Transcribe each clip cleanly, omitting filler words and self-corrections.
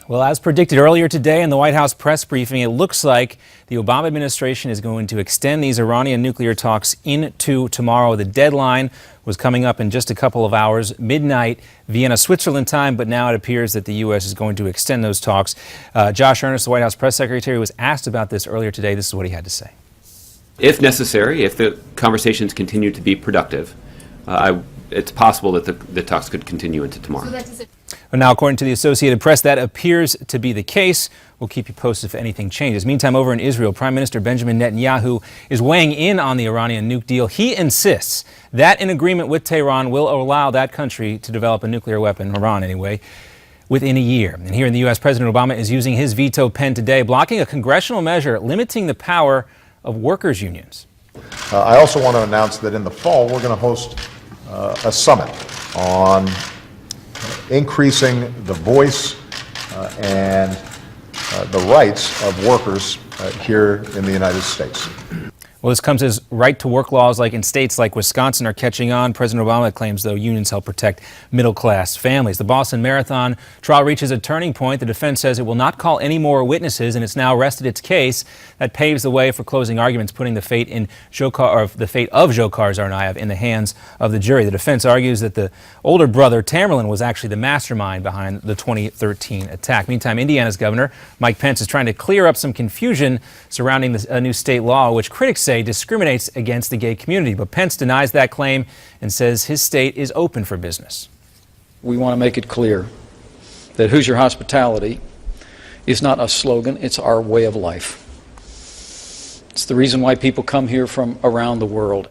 Well, as predicted earlier today in the White House press briefing, it looks like the Obama administration is going to extend these Iranian nuclear talks into tomorrow. The deadline was coming up in just a couple of hours, midnight, Vienna, Switzerland time, but now it appears that the U.S. is going to extend those talks. Josh Earnest, the White House press secretary, was asked about this earlier today. This is what he had to say. If necessary, if the conversations continue to be productive, it's possible that the talks could continue into tomorrow. Now, according to the Associated Press, that appears to be the case. We'll keep you posted if anything changes. Meantime, over in Israel, Prime Minister Benjamin Netanyahu is weighing in on the Iranian nuke deal. He insists that an agreement with Tehran will allow that country to develop a nuclear weapon, Iran anyway, within a year. And here in the U.S., President Obama is using his veto pen today, blocking a congressional measure limiting the power of workers' unions. I also want to announce that in the fall, we're going to host a summit on increasing the voice and the rights of workers here in the United States. Well, this comes as right-to-work laws like in states like Wisconsin are catching on. President Obama claims, though, unions help protect middle-class families. The Boston Marathon trial reaches a turning point. The defense says it will not call any more witnesses, and it's now rested its case. That paves the way for closing arguments, putting the fate of Dzhokhar Tsarnaev in the hands of the jury. The defense argues that the older brother, Tamerlan, was actually the mastermind behind the 2013 attack. Meantime, Indiana's governor, Mike Pence, is trying to clear up some confusion surrounding a new state law, which critics say discriminates against the gay community. But Pence denies that claim and says his state is open for business. We want to make it clear that Hoosier hospitality is not a slogan, it's our way of life. It's the reason why people come here from around the world.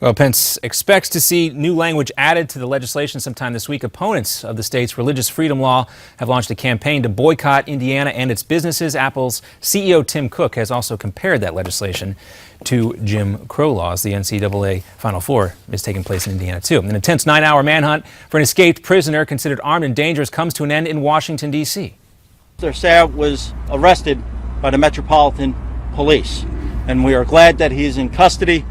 Well, Pence expects to see new language added to the legislation sometime this week. Opponents of the state's religious freedom law have launched a campaign to boycott Indiana and its businesses. Apple's CEO Tim Cook has also compared that legislation to Jim Crow laws. The NCAA Final Four is taking place in Indiana, too. An intense 9-hour manhunt for an escaped prisoner considered armed and dangerous comes to an end in Washington, D.C. Mr. Sarah was arrested by the Metropolitan Police, and we are glad that he is in custody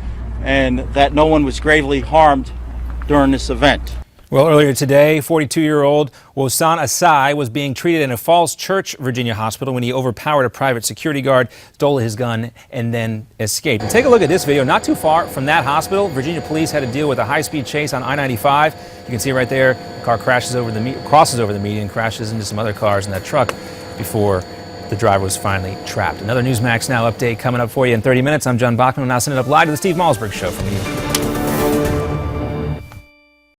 and that no one was gravely harmed during this event. Well, earlier today, 42-year-old Wosan Asai was being treated in a Falls Church, Virginia hospital when he overpowered a private security guard, stole his gun, and then escaped. And take a look at this video. Not too far from that hospital, Virginia police had to deal with a high-speed chase on I-95. You can see right there, the car crosses over the median, crashes into some other cars in that truck before the driver was finally trapped. Another Newsmax Now update coming up for you in 30 minutes. I'm John Bachman. We'll now send it up live to the Steve Malzberg Show from you.